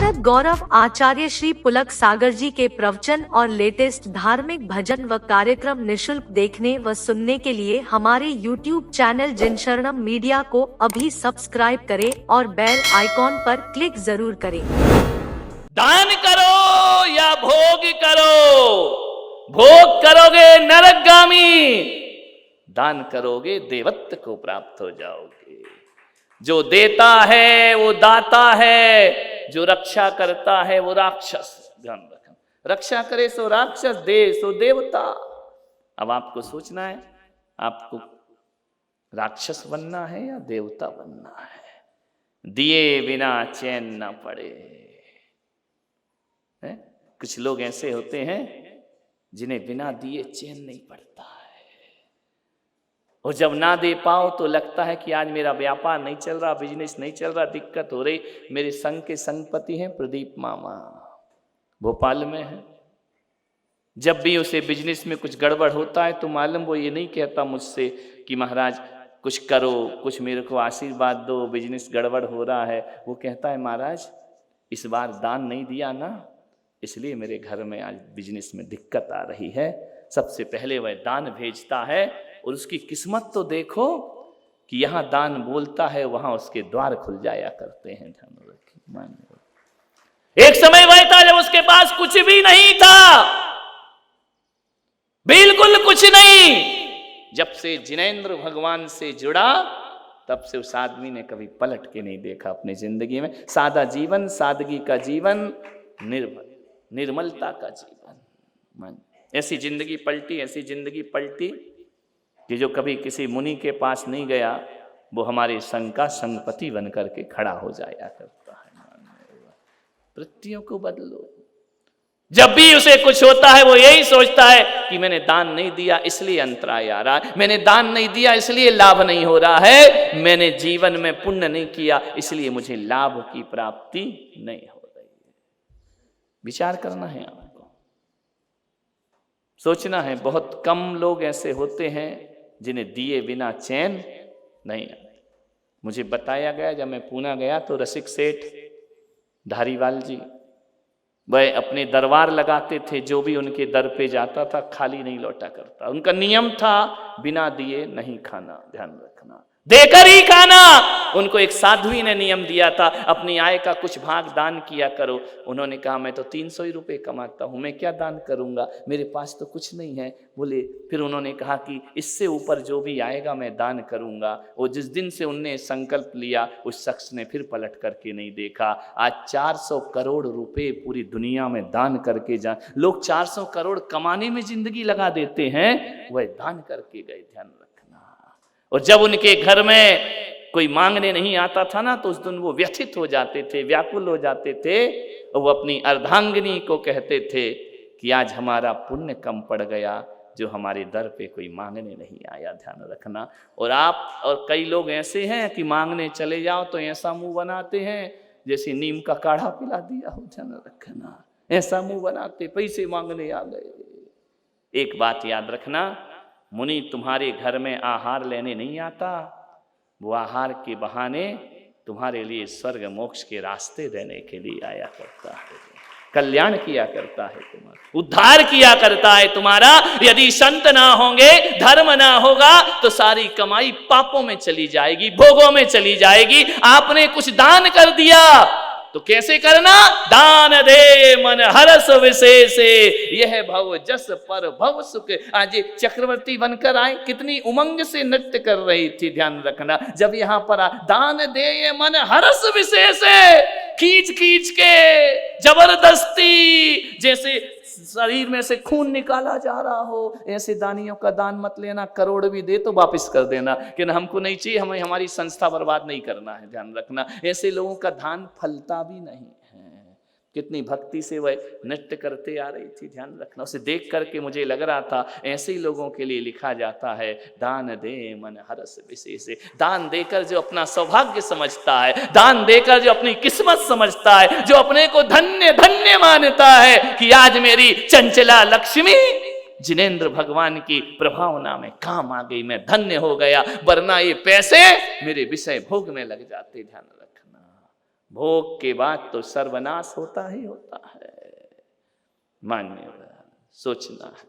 साधक गौरव आचार्य श्री पुलक सागर जी के प्रवचन और लेटेस्ट धार्मिक भजन व कार्यक्रम निशुल्क देखने व सुनने के लिए हमारे YouTube चैनल जिन शरणम मीडिया को अभी सब्सक्राइब करें और बेल आइकॉन पर क्लिक जरूर करें। दान करो या भोग करो, भोग करोगे नरकगामी, दान करोगे देवत्व को प्राप्त हो जाओगे। जो देता है वो दाता है, जो रक्षा करता है वो राक्षस। ध्यान रखना, रक्षा करे सो राक्षस, दे सो देवता। अब आपको सोचना है आपको राक्षस बनना है या देवता बनना है। दिए बिना चैन ना पड़े। कुछ लोग ऐसे होते हैं जिन्हें बिना दिए चैन नहीं पड़ता है, और जब ना दे पाओ तो लगता है कि आज मेरा व्यापार नहीं चल रहा, बिजनेस नहीं चल रहा, दिक्कत हो रही। मेरे संघ के संघपति हैं प्रदीप मामा, भोपाल में है। जब भी उसे बिजनेस में कुछ गड़बड़ होता है तो मालूम वो ये नहीं कहता मुझसे कि महाराज कुछ करो, कुछ मेरे को आशीर्वाद दो, बिजनेस गड़बड़ हो रहा है। वो कहता है महाराज इस बार दान नहीं दिया ना, इसलिए मेरे घर में आज बिजनेस में दिक्कत आ रही है। सबसे पहले वह दान भेजता है, और उसकी किस्मत तो देखो कि यहां दान बोलता है, वहां उसके द्वार खुल जाया करते हैं। ध्यान रखिए। एक समय वह था जब उसके पास कुछ भी नहीं था, बिल्कुल कुछ नहीं। जब से जिनेंद्र भगवान से जुड़ा तब से उस आदमी ने कभी पलट के नहीं देखा अपनी जिंदगी में। सादा जीवन, सादगी का जीवन, निर्मलता का जीवन। ऐसी जिंदगी पलटी, ऐसी जिंदगी पलटी कि जो कभी किसी मुनि के पास नहीं गया वो हमारे संघ का संघपति बन करके खड़ा हो जाया करता है। वृत्तियों को बदलो। जब भी उसे कुछ होता है वो यही सोचता है कि मैंने दान नहीं दिया इसलिए अंतराय आ रहा है, मैंने दान नहीं दिया इसलिए लाभ नहीं हो रहा है, मैंने जीवन में पुण्य नहीं किया इसलिए मुझे लाभ की प्राप्ति नहीं हो रही है। विचार करना है आपको, सोचना है। बहुत कम लोग ऐसे होते हैं जिन्हें दिए बिना चैन नहीं आती। मुझे बताया गया जब मैं पूना गया तो रसिक सेठ धारीवाल जी वह अपने दरबार लगाते थे, जो भी उनके दर पे जाता था खाली नहीं लौटा करता। उनका नियम था बिना दिए नहीं खाना। ध्यान रखना, देकर ही खाना। उनको एक साध्वी ने नियम दिया था अपनी आय का कुछ भाग दान किया करो। उन्होंने कहा मैं तो 300 ही रुपये कमाता हूं, मैं क्या दान करूंगा, मेरे पास तो कुछ नहीं है। बोले फिर उन्होंने कहा कि इससे ऊपर जो भी आएगा मैं दान करूंगा। और जिस दिन से उनने संकल्प लिया उस शख्स ने फिर पलट करके नहीं देखा। आज 400 करोड़ रुपए पूरी दुनिया में दान करके जा, लोग 400 करोड़ कमाने में जिंदगी लगा देते हैं, वह दान करके गए। ध्यान रखना। और जब उनके घर में कोई मांगने नहीं आता था ना तो उस दिन वो व्यथित हो जाते थे, व्याकुल हो जाते थे, और वो अपनी अर्धांगिनी को कहते थे कि आज हमारा पुण्य कम पड़ गया जो हमारे दर पे कोई मांगने नहीं आया। ध्यान रखना। और आप और कई लोग ऐसे हैं कि मांगने चले जाओ तो ऐसा मुंह बनाते हैं जैसे नीम का काढ़ा पिला दिया हो। ध्यान रखना, ऐसा मुंह बनाते, पैसे मांगने आ गए। एक बात याद रखना, मुनि तुम्हारे घर में आहार लेने नहीं आता, वो आहार के बहाने तुम्हारे लिए स्वर्ग मोक्ष के रास्ते देने के लिए आया करता है, कल्याण किया करता है, तुम्हारा उद्धार किया करता है तुम्हारा। यदि संत ना होंगे, धर्म ना होगा तो सारी कमाई पापों में चली जाएगी, भोगों में चली जाएगी। आपने कुछ दान कर दिया तो कैसे करना? दान दे मन हरस विशेषे, यह भव जस पर भव सुख। आज चक्रवर्ती बनकर आए, कितनी उमंग से नृत्य कर रही थी। ध्यान रखना, जब यहाँ पर दान दे ये मन हरस विशेषे, खींच खींच के जबरदस्ती जैसे शरीर में से खून निकाला जा रहा हो, ऐसे दानियों का दान मत लेना। करोड़ भी दे तो वापस कर देना कि हमको नहीं चाहिए, हमें हमारी संस्था बर्बाद नहीं करना है। ध्यान रखना, ऐसे लोगों का दान फलता भी नहीं है। कितनी भक्ति से वह नृत्य करते आ रही थी। ध्यान रखना, उसे देख करके मुझे लग रहा था ऐसे ही लोगों के लिए लिखा जाता है दान दे मन हरस विशेष। दान देकर जो अपना सौभाग्य समझता है, दान देकर जो अपनी किस्मत समझता है, जो अपने को धन्य धन्य मानता है कि आज मेरी चंचला लक्ष्मी जिनेंद्र भगवान की प्रभावना में काम आ गई, मैं धन्य हो गया, वरना ये पैसे मेरे विषय भोग में लग जाते। ध्यान रखना, भोग के बाद तो सर्वनाश होता ही होता है। मान्य सोचना है।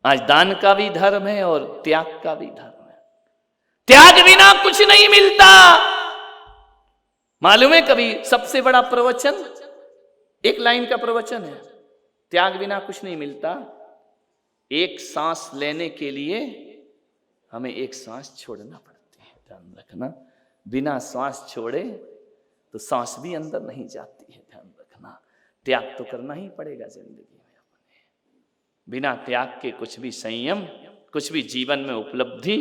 आज दान का भी धर्म है और त्याग का भी धर्म है। त्याग बिना कुछ नहीं मिलता। मालूम है कभी सबसे बड़ा प्रवचन, एक लाइन का प्रवचन है, त्याग बिना कुछ नहीं मिलता। एक सांस लेने के लिए हमें एक सांस छोड़ना पड़ती है, ध्यान रखना। बिना सांस छोड़े तो सांस भी अंदर नहीं जाती है, ध्यान रखना। त्याग तो करना ही पड़ेगा जिंदगी में अपने। बिना त्याग के कुछ भी संयम, कुछ भी जीवन में उपलब्धि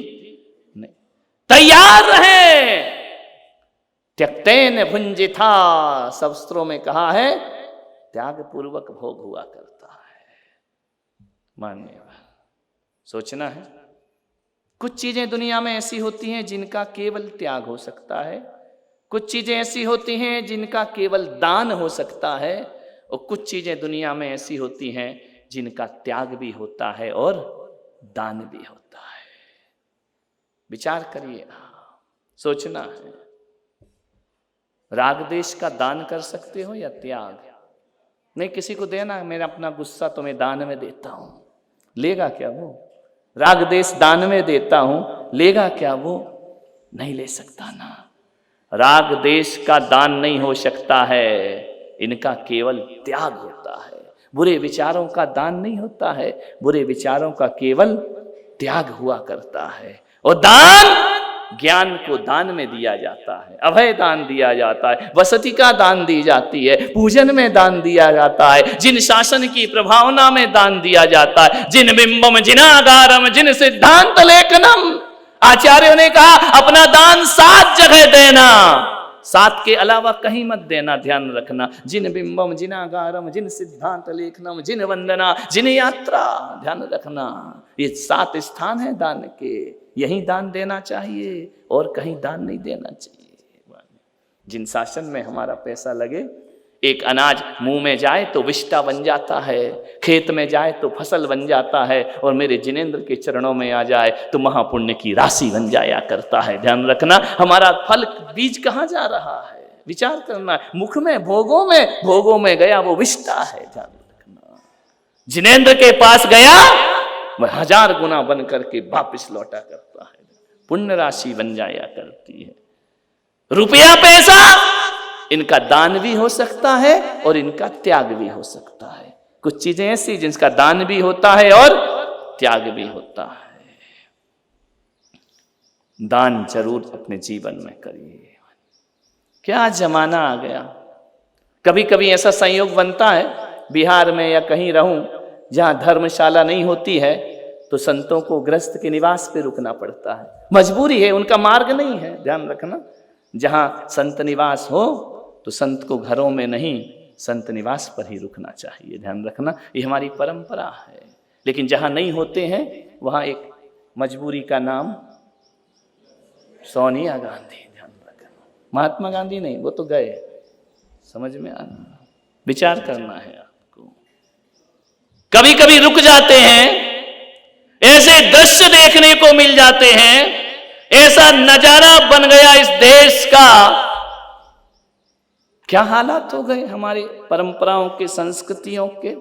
नहीं। तैयार रहे। त्यक्तेन भुंजिथा, शास्त्रों में कहा है त्याग पूर्वक भोग हुआ करता है। मान्य सोचना है। कुछ चीजें दुनिया में ऐसी होती हैं जिनका केवल त्याग हो सकता है, कुछ चीजें ऐसी होती हैं जिनका केवल दान हो सकता है, और कुछ चीजें दुनिया में ऐसी होती हैं जिनका त्याग भी होता है और दान भी होता है। विचार करिए, सोचना है। राग देश का दान कर सकते हो या त्याग? नहीं, किसी को देना, मेरा अपना गुस्सा तुम्हें दान में देता हूं, लेगा क्या वो? राग देश दान में देता हूं, लेगा क्या वो? नहीं ले सकता ना। राग देश का दान नहीं हो सकता है, इनका केवल त्याग होता है। बुरे विचारों का दान नहीं होता है, बुरे विचारों का केवल त्याग हुआ करता है। और दान ज्ञान को दान में दिया जाता है, अभय दान दिया जाता है, वसति का दान दी जाती है, पूजन में दान दिया जाता है, जिन शासन की प्रभावना में दान दिया जाता है, जिन बिंबम जिनागारम जिन सिद्धांत लेखनम। आचार्यों ने कहा अपना दान 7 जगह देना, 7 के अलावा कहीं मत देना, ध्यान रखना। जिन बिंबम जिनागारम जिन सिद्धांत लेखनम जिन वंदना जिन यात्रा, ध्यान रखना। ये 7 स्थान है दान के, यही दान देना चाहिए और कहीं दान नहीं देना चाहिए। जिन शासन में हमारा पैसा लगे, एक अनाज मुंह में जाए तो विष्टा बन जाता है, खेत में जाए तो फसल बन जाता है, और मेरे जिनेंद्र के चरणों में आ जाए तो महापुण्य की राशि बन जाया करता है। ध्यान रखना, हमारा फल बीज कहाँ जा रहा है, विचार करना। मुख में भोगों में गया वो विष्टा है, ध्यान रखना। जिनेंद्र के पास गया वह 1000 गुना बन करके वापिस लौटा करता है, पुण्य राशि बन जाया करती है। रुपया पैसा इनका दान भी हो सकता है और इनका त्याग भी हो सकता है। कुछ चीजें ऐसी जिनका दान भी होता है और त्याग भी होता है। दान जरूर अपने जीवन में करिए। क्या जमाना आ गया। कभी कभी ऐसा संयोग बनता है, बिहार में या कहीं रहूं जहां धर्मशाला नहीं होती है तो संतों को गृहस्थ के निवास पे रुकना पड़ता है। मजबूरी है, उनका मार्ग नहीं है, ध्यान रखना। जहां संत निवास हो तो संत को घरों में नहीं, संत निवास पर ही रुकना चाहिए, ध्यान रखना। ये हमारी परंपरा है। लेकिन जहां नहीं होते हैं वहां एक मजबूरी का नाम सोनिया गांधी, ध्यान रखना। महात्मा गांधी नहीं, वो तो गए, समझ में आना। विचार करना है आपको। कभी कभी रुक जाते हैं, ऐसे दृश्य देखने को मिल जाते हैं, ऐसा नजारा बन गया इस देश का। क्या हालात हो गए हमारे परंपराओं के, संस्कृतियों के।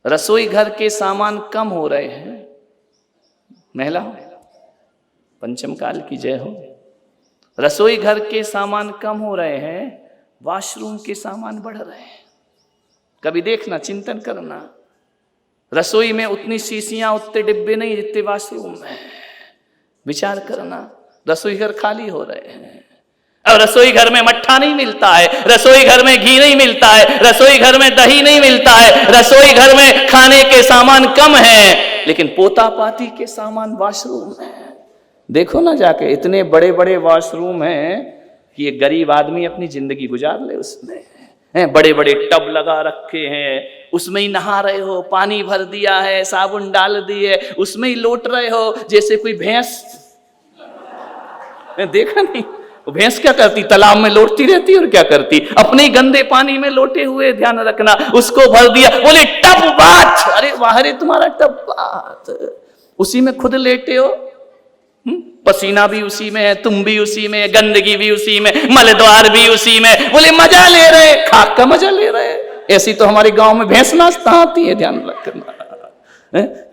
रसोई घर के सामान कम हो रहे हैं। महिला पंचम काल की जय हो। रसोई घर के सामान कम हो रहे हैं, वॉशरूम के सामान बढ़ रहे हैं। कभी देखना, चिंतन करना, रसोई में उतनी शीशियां, उतने डिब्बे नहीं जितने वॉशरूम में। विचार करना, रसोई घर खाली हो रहे हैं। और रसोई घर में मट्ठा नहीं मिलता है, रसोई घर में घी नहीं मिलता है, रसोई घर में दही नहीं मिलता है, रसोई घर में खाने के सामान कम है, लेकिन पोता पाती के सामान वॉशरूम में। देखो ना जाके, इतने बड़े बड़े वॉशरूम हैं कि एक गरीब आदमी अपनी जिंदगी गुजार ले उसमें। बड़े बड़े टब लगा रखे हैं, उसमें ही नहा रहे हो, पानी भर दिया है, साबुन डाल दिए, उसमें ही लौट रहे हो जैसे कोई भैंस। देखा नहीं, वो भैंस क्या करती, तालाब में लौटती रहती और क्या करती, अपने गंदे पानी में लोटे हुए, ध्यान रखना, उसको भर दिया। बोले टब बात, अरे वाह रे तुम्हारा टब बात, उसी में खुद लेटे हो। पसीना भी उसी में है, तुम भी उसी में, गंदगी भी उसी में, मलद्वार भी उसी में। बोले मजा ले रहे, खाक का मजा ले रहे। ऐसी तो हमारे गांव में भैंस नाचता आती है, ध्यान रखना।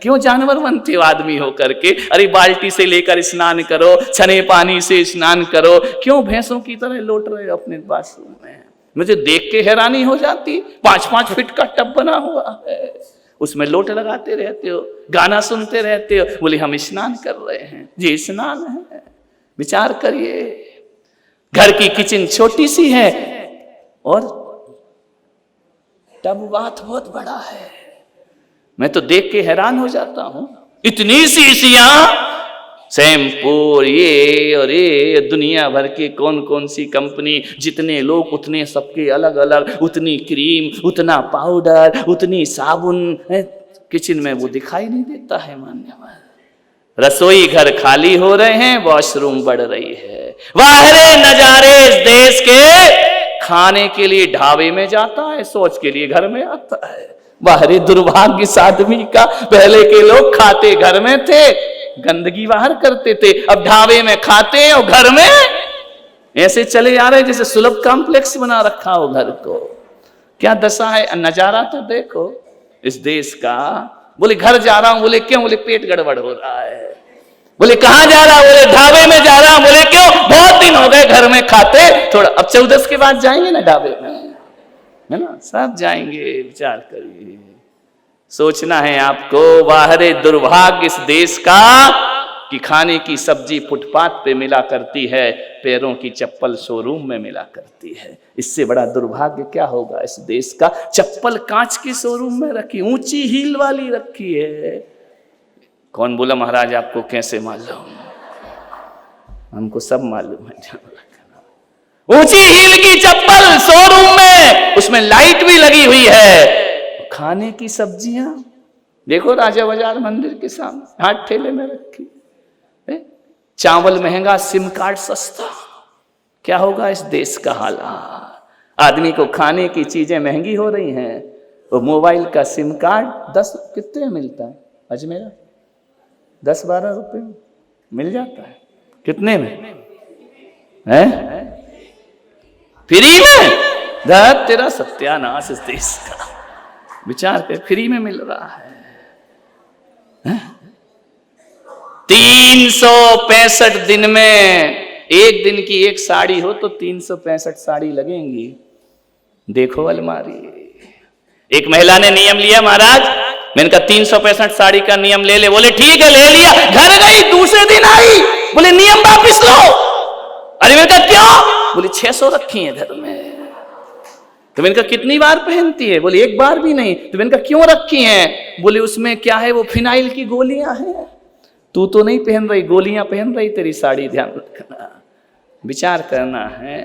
क्यों जानवर बनते हो आदमी हो करके? अरे बाल्टी से लेकर स्नान करो, छने पानी से स्नान करो, क्यों भैंसों की तरह लौट रहे हो अपने बाथरूम में? मुझे देख के हैरानी हो जाती। 5-5 फीट का टब बना हुआ है, उसमें लोट लगाते रहते हो, गाना सुनते रहते हो। बोले हम स्नान कर रहे हैं। जी स्नान है, विचार करिए। घर की किचन छोटी सी है और टब बाथ बहुत बड़ा है। मैं तो देख के हैरान हो जाता हूं, इतनी शीशियां, शैम्पू ये और ये, दुनिया भर के कौन कौन सी कंपनी, जितने लोग उतने सबके अलग अलग, उतनी क्रीम, उतना पाउडर, उतनी साबुन। किचन में वो दिखाई नहीं देता है मान्यवर। रसोई घर खाली हो रहे हैं, वॉशरूम बढ़ रही है। वाह रे नजारे इस देश के, खाने के लिए ढाबे में जाता है, शौच के लिए घर में आता है। वाह रे दुर्भाग्य इस आदमी का। पहले के लोग खाते घर में थे, गंदगी बाहर करते थे, अब ढाबे में खाते हैं और घर में ऐसे चले जा रहे जैसे सुलभ कॉम्प्लेक्स बना रखा हो घर को। क्या दशा है, नजारा तो देखो इस देश का। बोले घर जा रहा हूं, बोले क्यों? बोले पेट गड़बड़ हो रहा है। बोले कहां जा रहा? बोले ढाबे में जा रहा हूं। बोले क्यों? बहुत दिन हो गए घर में खाते, थोड़ा अब 14 के बाद जाएंगे ना ढाबे में, है ना, सब जाएंगे। विचार करिए, सोचना है आपको। वाह रे दुर्भाग्य इस देश का कि खाने की सब्जी फुटपाथ पे मिला करती है, पैरों की चप्पल शोरूम में मिला करती है। इससे बड़ा दुर्भाग्य क्या होगा इस देश का? चप्पल कांच के शोरूम में रखी, ऊंची हील वाली रखी है। कौन बोला महाराज आपको कैसे मालूम? हमको सब मालूम है। ऊंची हील की चप्पल शोरूम में, उसमें लाइट भी लगी हुई है। खाने की सब्जियां देखो राजा बाजार मंदिर के सामने हाथ ठेले में रखी। चावल महंगा, सिम कार्ड सस्ता। क्या होगा इस देश का हालात? आदमी को खाने की चीजें महंगी हो रही हैं, वो मोबाइल का सिम कार्ड 10 कितने में मिलता है? अजमेरा 10-12 रुपए में मिल जाता है। कितने में है? फ्री में? तेरा सत्यानाश इस देश का। विचार कर, फ्री में मिल रहा है। 365 दिन में एक दिन की एक साड़ी हो तो 365 साड़ी लगेंगी। देखो अलमारी। एक महिला ने नियम लिया, महाराज मैंने कहा 365 साड़ी का नियम ले ले। बोले ठीक है ले लिया। घर गई, दूसरे दिन आई, बोले नियम वापिस लो। अरे मैंने कहा क्यों? बोले 600 रखी है घर में। तो मैंने कहा कितनी बार पहनती है? बोले एक बार भी नहीं। तो मैंने कहा क्यों रखी हैं? बोले उसमें क्या है, वो फिनाइल की गोलियां हैं। तू तो नहीं पहन रही, गोलियां पहन रही तेरी साड़ी। ध्यान रखना, विचार करना है।